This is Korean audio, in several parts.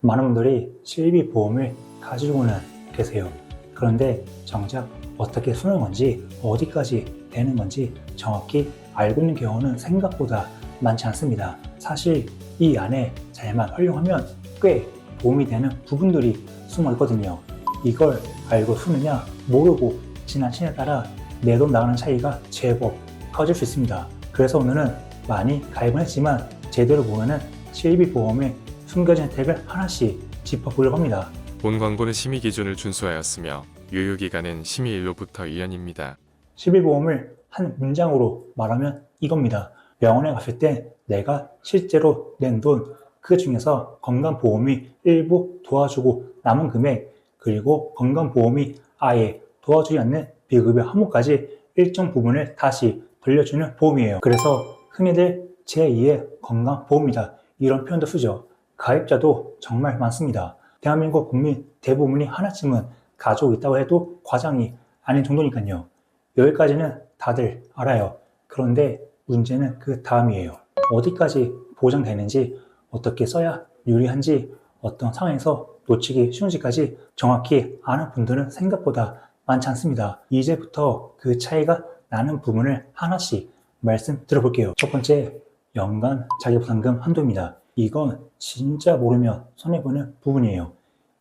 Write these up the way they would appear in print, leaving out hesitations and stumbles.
많은 분들이 실비 보험을 가지고는 계세요. 그런데 정작 어떻게 쓰는 건지, 어디까지 되는 건지 정확히 알고 있는 경우는 생각보다 많지 않습니다. 사실 이 안에 잘만 활용하면 꽤 도움이 되는 부분들이 숨어 있거든요. 이걸 알고 쓰느냐 모르고 지나치냐에 따라 내 돈 나가는 차이가 제법 커질 수 있습니다. 그래서 오늘은 많이 가입은 했지만 제대로 보면은 실비보험의 숨겨진 혜택을 하나씩 짚어보려고 합니다. 본 광고는 심의 기준을 준수하였으며 유효기간은 심의일로부터 1년입니다. 실비보험을 한 문장으로 말하면 이겁니다. 병원에 갔을 때 내가 실제로 낸 돈, 그 중에서 건강보험이 일부 도와주고 남은 금액, 그리고 건강보험이 아예 도와주지 않는 비급여 항목까지 일정 부분을 다시 돌려주는 보험이에요. 그래서 흔히들 제2의 건강보험이다 이런 표현도 쓰죠. 가입자도 정말 많습니다. 대한민국 국민 대부분이 하나쯤은 가지고 있다고 해도 과장이 아닌 정도니까요. 여기까지는 다들 알아요. 그런데 문제는 그 다음이에요. 어디까지 보장되는지, 어떻게 써야 유리한지, 어떤 상황에서 놓치기 쉬운지까지 정확히 아는 분들은 생각보다 많지 않습니다. 이제부터 그 차이가 나는 부분을 하나씩 말씀드려볼게요. 첫 번째, 연간 자기부담금 한도입니다. 이건 진짜 모르면 손해보는 부분이에요.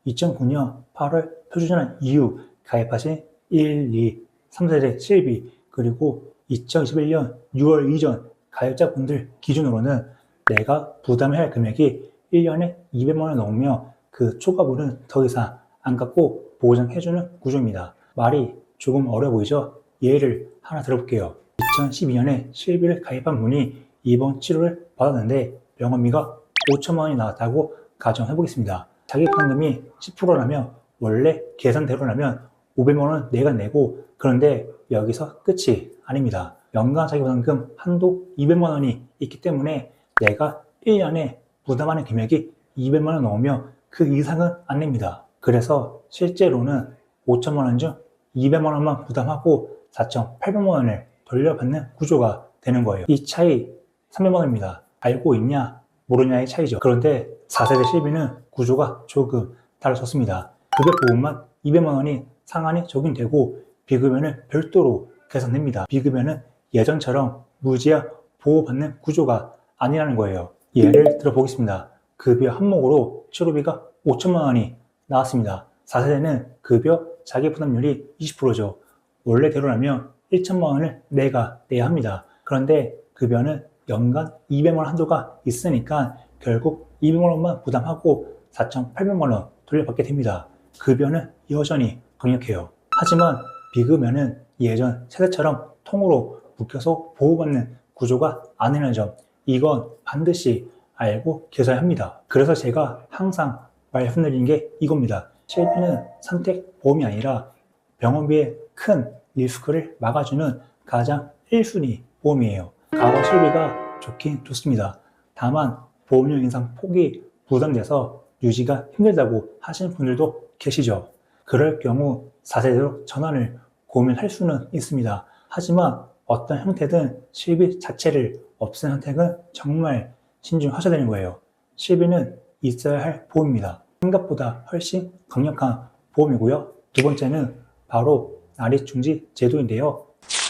2009년 8월 표준화 이후 가입하신 1, 2, 3세대 실비, 그리고 2021년 6월 이전 가입자분들 기준으로는 내가 부담해야 할 금액이 1년에 200만 원 넘으면 그 초과분은 더 이상 안 갚고 보장해주는 구조입니다. 말이 조금 어려 보이죠? 예를 하나 들어볼게요. 2012년에 실비를 가입한 분이 입원 치료를 받았는데 병원비가 5천만 원이 나왔다고 가정해 보겠습니다. 자기부담금이 10%라면 원래 계산대로라면 500만 원 내가 내고, 그런데 여기서 끝이 아닙니다. 연간 자기부담금 한도 200만 원이 있기 때문에 내가 1년에 부담하는 금액이 200만 원 넘으면 그 이상은 안 냅니다. 그래서 실제로는 5천만 원 중 200만 원만 부담하고 4,800만 원을 돌려받는 구조가 되는 거예요. 이 차이 300만 원입니다. 알고 있냐 모르냐의 차이죠. 그런데 4세대 실비는 구조가 조금 달라졌습니다. 급여 보험만 200만 원이 상한이 적용되고 비급여는 별도로 계산됩니다. 비급여는 예전처럼 무제한 보호받는 구조가 아니라는 거예요. 예를 들어보겠습니다. 급여 항목으로 치료비가 5천만 원이 나왔습니다. 4세대는 급여 자기부담률이 20%죠. 원래대로라면 1천만 원을 내가 내야 합니다. 그런데 급여는 연간 200만 원 한도가 있으니까 결국 200만 원만 부담하고 4,800만 원 돌려받게 됩니다. 급여는 여전히 강력해요. 하지만 비급여는 예전 세대처럼 통으로 묶여서 보호받는 구조가 아니라는 점, 이건 반드시 알고 계셔야 합니다. 그래서 제가 항상 말씀드리는 게 이겁니다. 실비는 선택보험이 아니라 병원비의 큰 리스크를 막아주는 가장 1순위 보험이에요. 과거 실비가 좋긴 좋습니다. 다만 보험료 인상 폭이 부담돼서 유지가 힘들다고 하시는 분들도 계시죠. 그럴 경우 4세대로 전환을 고민할 수는 있습니다. 하지만 어떤 형태든 실비 자체를 없애는 선택은 정말 신중하셔야 되는 거예요. 실비는 있어야 할 보험입니다. 생각보다 훨씬 강력한 보험이고요. 두 번째는 바로 나리중지 제도인데요.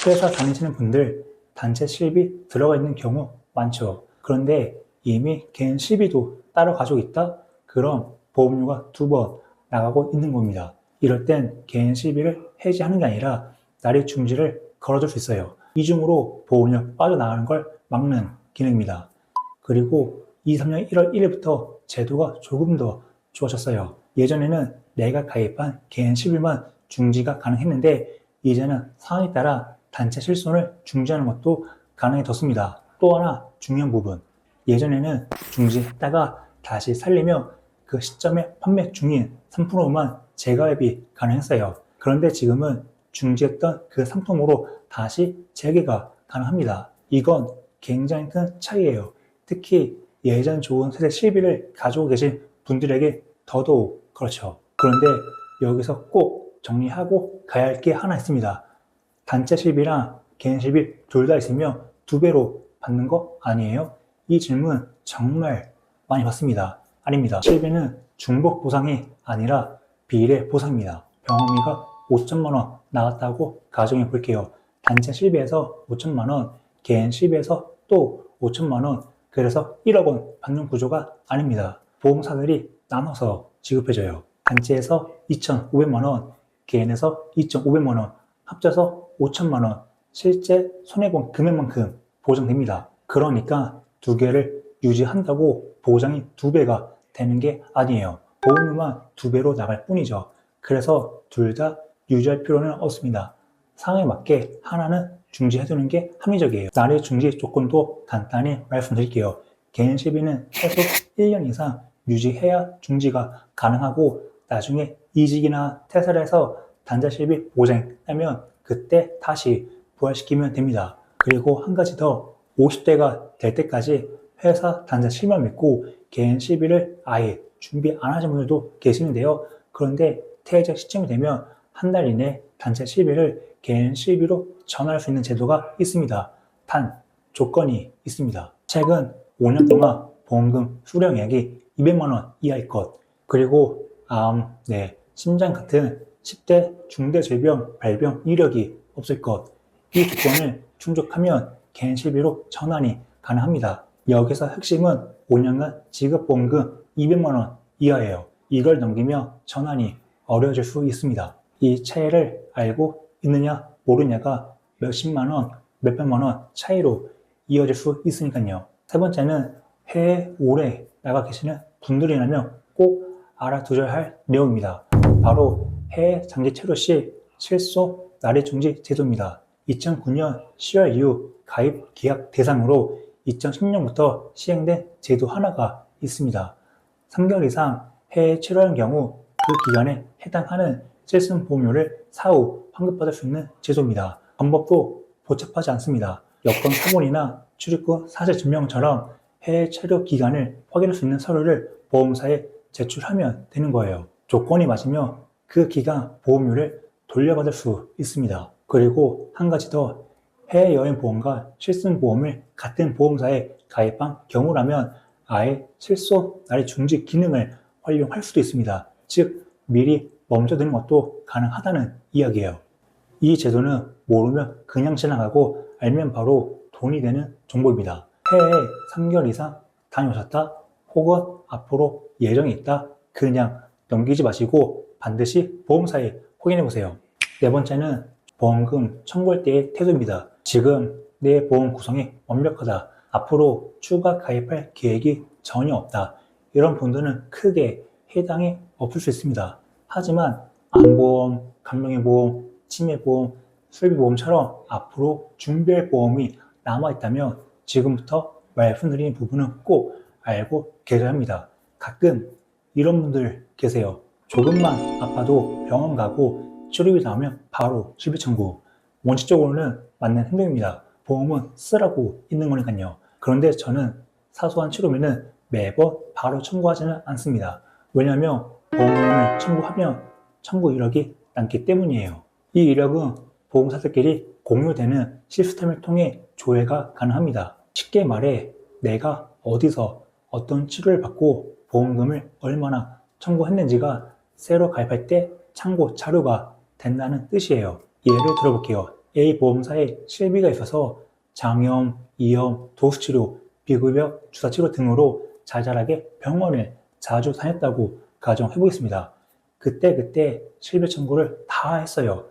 회사 다니시는 분들 단체 실비 들어가 있는 경우 많죠. 그런데 이미 개인 실비도 따로 가지고 있다? 그럼 보험료가 2번 나가고 있는 겁니다. 이럴 땐 개인 실비를 해지하는 게 아니라 나리중지를 걸어줄 수 있어요. 이중으로 보험료 빠져나가는 걸 막는 기능입니다. 그리고 23년 1월 1일부터 제도가 조금 더 좋아졌어요. 예전에는 내가 가입한 개인 실비만 중지가 가능했는데 이제는 상황에 따라 단체 실손을 중지하는 것도 가능해졌습니다. 또 하나 중요한 부분, 예전에는 중지했다가 다시 살리며 그 시점에 판매 중인 상품으로만 재가입이 가능했어요. 그런데 지금은 중지했던 그 상품으로 다시 재개가 가능합니다. 이건 굉장히 큰 차이예요. 특히 예전 좋은 세대 실비를 가지고 계신 분들에게 더더욱 그렇죠. 그런데 여기서 꼭 정리하고 가야 할 게 하나 있습니다. 단체 실비랑 개인 실비 둘 다 있으면 2배로 받는 거 아니에요? 이 질문 정말 많이 받습니다. 아닙니다. 실비는 중복 보상이 아니라 비례 보상입니다. 병원비가 5천만 원 나왔다고 가정해 볼게요. 단체 실비에서 5천만 원, 개인 실비에서 또 5천만 원, 그래서 1억 원 받는 구조가 아닙니다. 보험사들이 나눠서 지급해줘요. 단체에서 2,500만 원, 개인에서 2,500만 원, 합쳐서 5천만 원, 실제 손해본 금액만큼 보장됩니다. 그러니까 두 개를 유지한다고 보장이 2배가 되는 게 아니에요. 보험료만 2배로 나갈 뿐이죠. 그래서 둘 다 유지할 필요는 없습니다. 상황에 맞게 하나는 중지해두는 게 합리적이에요. 나래 중지 조건도 간단히 말씀드릴게요. 개인 실비는 최소 1년 이상 유지해야 중지가 가능하고, 나중에 이직이나 퇴사를 해서 단자 실비 보장이 끝나면 그때 다시 부활시키면 됩니다. 그리고 한 가지 더, 50대가 될 때까지 회사 단자 실비만 믿고 개인 실비를 아예 준비 안 하신 분들도 계시는데요. 그런데 퇴직 시점이 되면 한 달 이내 단체 실비를 개인 실비로 전환할 수 있는 제도가 있습니다. 단 조건이 있습니다. 최근 5년 동안 보험금 수령액이 200만 원 이하일 것, 그리고 암, 뇌, 심장 같은 10대 중대질병 발병 이력이 없을 것. 이 조건을 충족하면 개인 실비로 전환이 가능합니다. 여기서 핵심은 5년간 지급보험금 200만 원 이하예요. 이걸 넘기면 전환이 어려워질 수 있습니다. 이 차이를 알고 있느냐 모르냐가 몇십만 원, 몇백만 원 차이로 이어질 수 있으니까요. 세 번째는 해외에 오래 나가 계시는 분들이라면 꼭 알아두셔야 할 내용입니다. 바로 해외 장기 체류 시 실손 나래 중지 제도입니다. 2009년 10월 이후 가입 계약 대상으로 2010년부터 시행된 제도 하나가 있습니다. 3개월 이상 해외 체류하는 경우 그 기간에 해당하는 실손 보험료를 사후 환급받을 수 있는 제도입니다. 방법도 복잡하지 않습니다. 여권 사본이나 출입국 사실 증명처럼 해외 체류 기간을 확인할 수 있는 서류를 보험사에 제출하면 되는 거예요. 조건이 맞으면 그 기간 보험료를 돌려받을 수 있습니다. 그리고 한 가지 더, 해외여행 보험과 실손 보험을 같은 보험사에 가입한 경우라면 아예 실손 나래 중지 기능을 활용할 수도 있습니다. 즉 미리 멈춰드는 것도 가능하다는 이야기예요. 이 제도는 모르면 그냥 지나가고 알면 바로 돈이 되는 정보입니다. 해외에 3개월 이상 다녀오셨다, 혹은 앞으로 예정이 있다, 그냥 넘기지 마시고 반드시 보험사에 확인해보세요. 네 번째는 보험금 청구할 때의 태도입니다. 지금 내 보험 구성이 완벽하다, 앞으로 추가 가입할 계획이 전혀 없다, 이런 분들은 크게 해당이 없을 수 있습니다. 하지만 암보험, 간병인보험, 치매보험, 술비보험처럼 앞으로 준비할 보험이 남아있다면 지금부터 말씀드린 부분은 꼭 알고 계셔야 합니다. 가끔 이런 분들 계세요. 조금만 아파도 병원 가고 치료비 나오면 바로 실비 청구. 원칙적으로는 맞는 행동입니다. 보험은 쓰라고 있는 거니까요. 그런데 저는 사소한 치료비는 매번 바로 청구하지는 않습니다. 왜냐하면 보험금을 청구하면 청구 이력이 남기 때문이에요. 이 이력은 보험사들끼리 공유되는 시스템을 통해 조회가 가능합니다. 쉽게 말해 내가 어디서 어떤 치료를 받고 보험금을 얼마나 청구했는지가 새로 가입할 때 참고 자료가 된다는 뜻이에요. 예를 들어볼게요. A 보험사에 실비가 있어서 장염, 이염, 도수치료, 비급여 주사치료 등으로 자잘하게 병원을 자주 다녔다고 가정해보겠습니다. 그때 실비 청구를 다 했어요.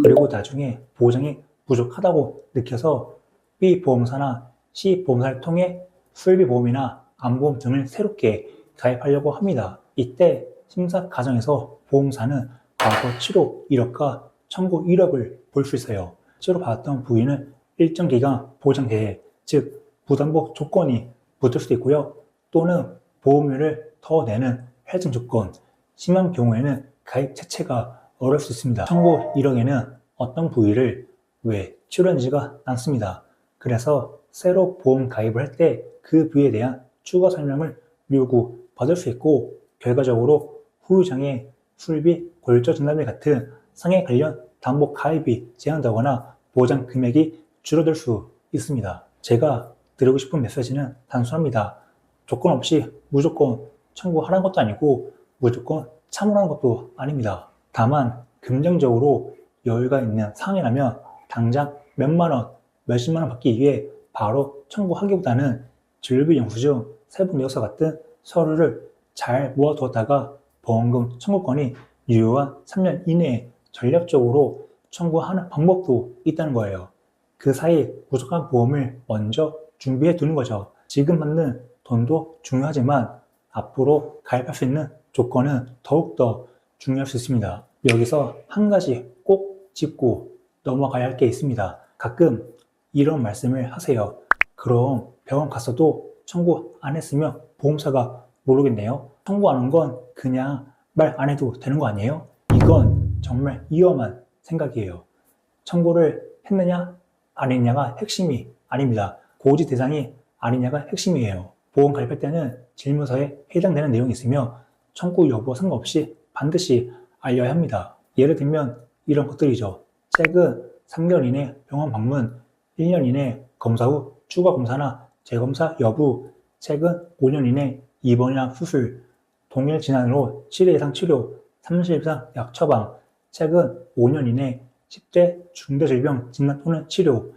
그리고 나중에 보장이 부족하다고 느껴서 B 보험사나 C 보험사를 통해 술비보험이나 암보험 등을 새롭게 가입하려고 합니다. 이때 심사 과정에서 보험사는 과거 치료 이력과 청구 이력을 볼 수 있어요. 치료받았던 부위는 일정 기간 보장대회, 즉 부담복 조건이 붙을 수도 있고요. 또는 보험료를 더 내는 할증 조건, 심한 경우에는 가입 자체가 어려울 수 있습니다. 청구 이력에는 어떤 부위를 왜 치료했는지가 남습니다. 그래서 새로 보험 가입을 할 때 그 부위에 대한 추가 설명을 요구받을 수 있고, 결과적으로 후유장애, 술비, 골절 진단비 같은 상해 관련 담보 가입이 제한되거나 보장 금액이 줄어들 수 있습니다. 제가 드리고 싶은 메시지는 단순합니다. 조건 없이 무조건 청구하라는 것도 아니고 무조건 참으라는 것도 아닙니다. 다만 금전적으로 여유가 있는 상황이라면 당장 몇만 원, 몇십만 원 받기 위해 바로 청구하기보다는 진료비 영수증, 세부내역서 같은 서류를 잘 모아두었다가 보험금 청구권이 유효한 3년 이내에 전략적으로 청구하는 방법도 있다는 거예요. 그 사이 무조건 보험을 먼저 준비해 두는 거죠. 지금 받는 돈도 중요하지만 앞으로 가입할 수 있는 조건은 더욱더 중요할 수 있습니다. 여기서 한 가지 꼭 짚고 넘어가야 할 게 있습니다. 가끔 이런 말씀을 하세요. 그럼 병원 갔어도 청구 안 했으면 보험사가 모르겠네요. 청구하는 건 그냥 말 안 해도 되는 거 아니에요? 이건 정말 위험한 생각이에요. 청구를 했느냐 안 했느냐가 핵심이 아닙니다. 고지 대상이 아니냐가 핵심이에요. 보험 가입할 때는 질문서에 해당되는 내용이 있으며 청구 여부와 상관없이 반드시 알려야 합니다. 예를 들면 이런 것들이죠. 최근 3개월 이내 병원 방문, 1년 이내 검사 후 추가 검사나 재검사 여부, 최근 5년 이내 입원이나 수술, 동일 질환으로 7회 이상 치료, 30일 이상 약 처방, 최근 5년 이내 10대 중대질병 진단 또는 치료.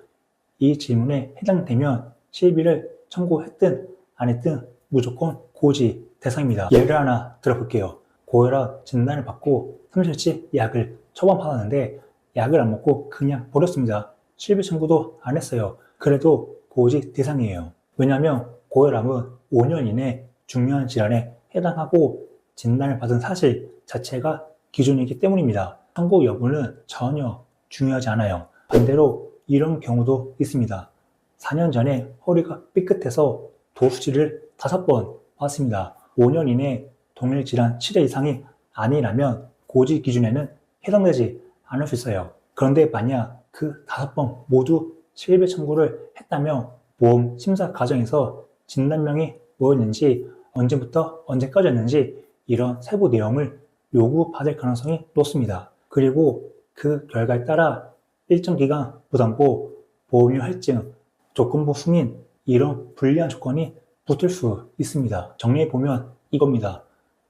이 질문에 해당되면 실비를 청구했든 안 했든 무조건 고지 대상입니다. 예를 하나 들어볼게요. 고혈압 진단을 받고 30일치 약을 처방받았는데 약을 안 먹고 그냥 버렸습니다. 실비 청구도 안 했어요. 그래도 고지 대상이에요. 왜냐하면 고혈압은 5년 이내 중요한 질환에 해당하고 진단을 받은 사실 자체가 기준이기 때문입니다. 청구 여부는 전혀 중요하지 않아요. 반대로 이런 경우도 있습니다. 4년 전에 허리가 삐끗해서 도수치를 5번 받았습니다. 5년 이내 동일 질환 7회 이상이 아니라면 고지 기준에는 해당되지 않을 수 있어요. 그런데 만약 그 5번 모두 실비 청구를 했다면 보험 심사 과정에서 진단명이 뭐였는지, 언제부터 언제까지였는지 이런 세부 내용을 요구받을 가능성이 높습니다. 그리고 그 결과에 따라 일정 기간 부담보, 보험료 할증, 조건부 승인 이런 불리한 조건이 붙을 수 있습니다. 정리해보면 이겁니다.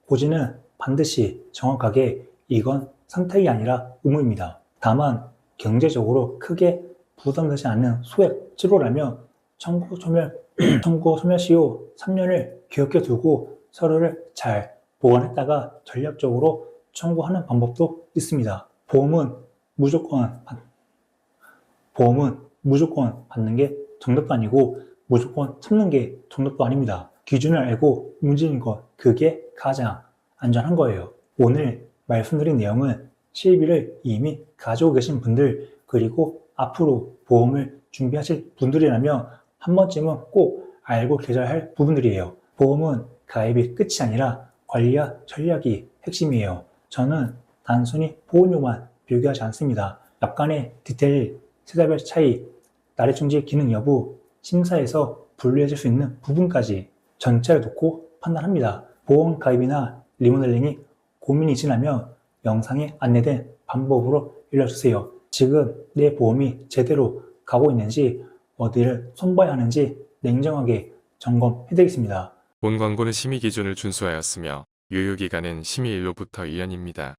고지는 반드시 정확하게 이건 선택이 아니라 의무입니다. 다만 경제적으로 크게 부담되지 않는 소액 치료라면 청구 소멸 시효 3년을 기억해 두고 서류를 잘 보관했다가 전략적으로 청구하는 방법도 있습니다. 보험은 무조건 받는 게 정답도 아니고 무조건 참는 게 정답도 아닙니다. 기준을 알고 움직이는 것, 그게 가장 안전한 거예요. 오늘 말씀드린 내용은 실비를 이미 가지고 계신 분들, 그리고 앞으로 보험을 준비하실 분들이라면 한 번쯤은 꼭 알고 계셔야 할 부분들이에요. 보험은 가입이 끝이 아니라 관리와 전략이 핵심이에요. 저는 단순히 보험료만 비교하지 않습니다. 약간의 디테일, 세대별 차이, 나래중지 기능 여부, 심사에서 분류해줄 수 있는 부분까지 전체를 놓고 판단합니다. 보험 가입이나 리모델링이 고민이 있으시다면 영상에 안내된 방법으로 연락주세요. 지금 내 보험이 제대로 가고 있는지, 어디를 손봐야 하는지 냉정하게 점검해드리겠습니다. 본 광고는 심의 기준을 준수하였으며 유효기간은 심의일로부터 1년입니다.